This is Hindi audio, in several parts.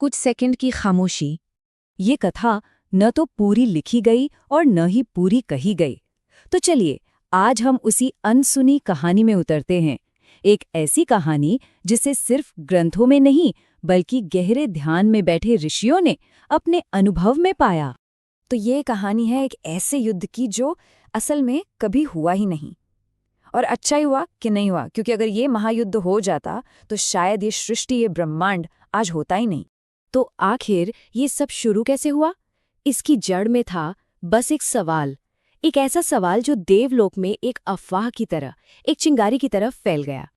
कुछ सेकंड की खामोशी। ये कथा न तो पूरी लिखी गई और न ही पूरी कही गई। तो चलिए आज हम उसी अनसुनी कहानी में उतरते हैं। एक ऐसी कहानी जिसे सिर्फ ग्रंथों में नहीं बल्कि गहरे ध्यान में बैठे ऋषियों ने अपने अनुभव में पाया। तो ये कहानी है एक ऐसे युद्ध की जो असल में कभी हुआ ही नहीं। और अच्छा ही हुआ कि नहीं हुआ, क्योंकि अगर ये महायुद्ध हो जाता तो शायद ये सृष्टि, ये ब्रह्मांड आज होता ही नहीं। तो आखिर ये सब शुरू कैसे हुआ? इसकी जड़ में था बस एक सवाल, एक ऐसा सवाल जो देवलोक में एक अफवाह की तरह, एक चिंगारी की तरफ फैल गया।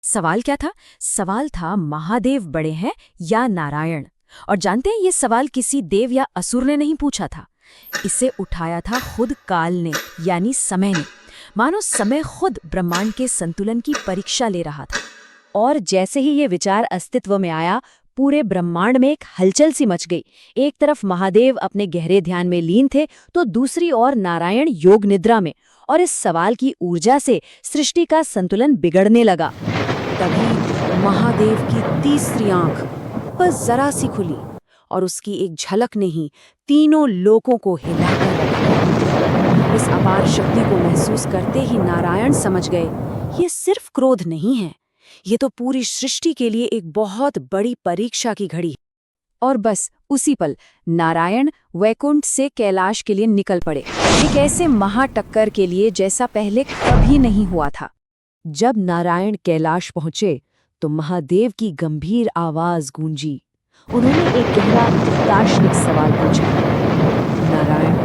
सवाल क्या था? सवाल था महादेव बड़े हैं या नारायण। और जानते हैं, ये सवाल किसी देव या असुर ने नहीं पूछा था। इसे उठाया था खुद काल ने, यानी समय ने। मानो समय खुद ब्रह्मांड के संतुलन की परीक्षा ले रहा था। और जैसे ही ये विचार अस्तित्व में आया, पूरे ब्रह्मांड में एक हलचल सी मच गई। एक तरफ महादेव अपने गहरे ध्यान में लीन थे, तो दूसरी ओर नारायण योग निद्रा में। और इस सवाल की ऊर्जा से सृष्टि का संतुलन बिगड़ने लगा। तभी महादेव की तीसरी आंख बस जरा सी खुली और उसकी एक झलक ने ही तीनों लोकों को हिलाकर रख दिया। इस अपार शक्ति को महसूस करते ही नारायण समझ गए, ये सिर्फ क्रोध नहीं है, ये तो पूरी सृष्टि के लिए एक बहुत बड़ी परीक्षा की घड़ी। और बस उसी पल नारायण वैकुंठ से कैलाश के लिए निकल पड़े, एक ऐसे महाटक्कर के लिए जैसा पहले कभी नहीं हुआ था। जब नारायण कैलाश पहुंचे तो महादेव की गंभीर आवाज गूंजी। उन्होंने एक गहरा दार्शनिक सवाल पूछा, नारायण,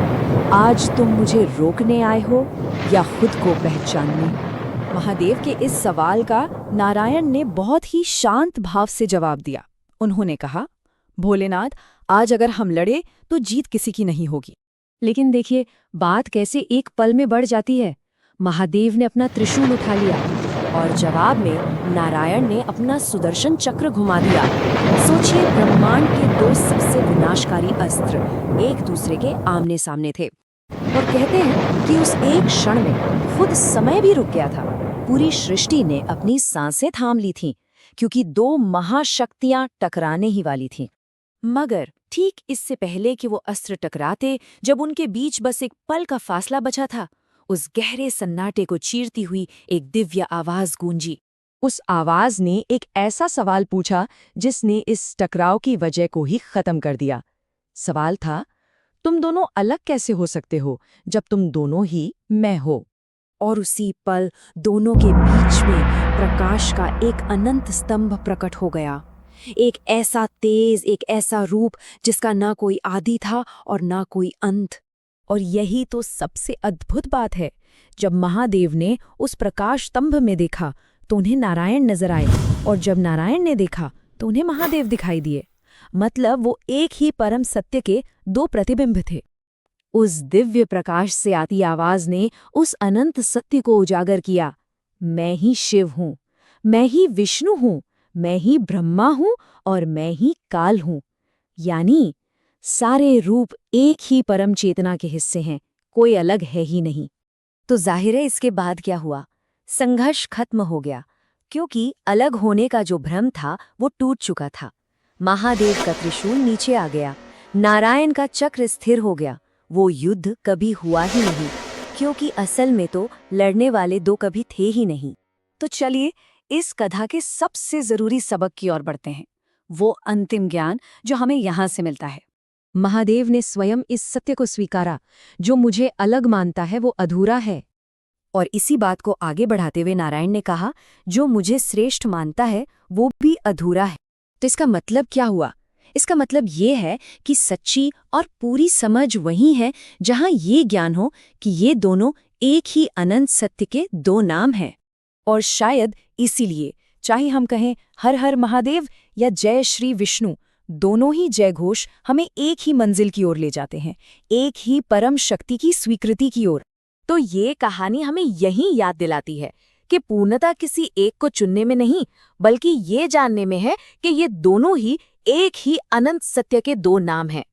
आज तुम मुझे रोकने आए हो या खुद को पहचानने? महादेव के इस सवाल का नारायण ने बहुत ही शांत भाव से जवाब दिया। उन्होंने कहा, भोलेनाथ, आज अगर हम लड़े तो जीत किसी की नहीं होगी। लेकिन देखिए बात कैसे एक पल में बढ़ जाती है। महादेव ने अपना त्रिशूल उठा लिया और जवाब में नारायण ने अपना सुदर्शन चक्र घुमा दिया। सोचिए, ब्रह्मांड के दो सबसे विनाशकारी अस्त्र एक दूसरे के आमने सामने थे। और कहते हैं कि उस एक क्षण में खुद समय भी रुक गया था। पूरी सृष्टि ने अपनी सांसें थाम ली थीं, क्योंकि दो महाशक्तियां टकराने ही वाली थीं। मगर ठीक इससे पहले कि वो अस्त्र टकराते, जब उनके बीच बस एक पल का फासला बचा था, उस गहरे सन्नाटे को चीरती हुई एक दिव्य आवाज गूंजी। उस आवाज ने एक ऐसा सवाल पूछा जिसने इस टकराव की वजह को ही खत्म कर दिया। सवाल था, तुम दोनों अलग कैसे हो सकते हो जब तुम दोनों ही मैं हो? और उसी पल दोनों के बीच में प्रकाश का एक अनंत स्तंभ प्रकट हो गया। एक ऐसा तेज, एक ऐसा रूप जिसका ना कोई आदि था और ना कोई अंत। और यही तो सबसे अद्भुत बात है, जब महादेव ने उस प्रकाश स्तंभ में देखा तो उन्हें नारायण नजर आए, और जब नारायण ने देखा तो उन्हें महादेव दिखाई दिए। मतलब वो एक ही परम सत्य के दो प्रतिबिंब थे। उस दिव्य प्रकाश से आती आवाज ने उस अनंत सत्य को उजागर किया, मैं ही शिव हूँ, मैं ही विष्णु हूँ, मैं ही ब्रह्मा हूँ और मैं ही काल हूँ। यानी सारे रूप एक ही परम चेतना के हिस्से हैं, कोई अलग है ही नहीं। तो जाहिर है इसके बाद क्या हुआ? संघर्ष खत्म हो गया, क्योंकि अलग होने का जो भ्रम था वो टूट चुका था। महादेव का त्रिशूल नीचे आ गया, नारायण का चक्र स्थिर हो गया। वो युद्ध कभी हुआ ही नहीं, क्योंकि असल में तो लड़ने वाले दो कभी थे ही नहीं। तो चलिए इस कथा के सबसे जरूरी सबक की ओर बढ़ते हैं, वो अंतिम ज्ञान जो हमें यहाँ से मिलता है। महादेव ने स्वयं इस सत्य को स्वीकारा, जो मुझे अलग मानता है वो अधूरा है। और इसी बात को आगे बढ़ाते हुए नारायण ने कहा, जो मुझे श्रेष्ठ मानता है वो भी अधूरा है। तो इसका मतलब क्या हुआ? इसका मतलब ये है कि सच्ची और पूरी समझ वही है जहां ये ज्ञान हो कि ये दोनों एक ही अनंत सत्य के दो नाम हैं। और शायद इसीलिए चाहे हम कहें हर हर महादेव या जय श्री विष्णु, दोनों ही जय घोष हमें एक ही मंजिल की ओर ले जाते हैं, एक ही परम शक्ति की स्वीकृति की ओर। तो ये कहानी हमें यही याद दिलाती है कि पूर्णता किसी एक को चुनने में नहीं, बल्कि ये जानने में है कि ये दोनों ही एक ही अनंत सत्य के दो नाम हैं।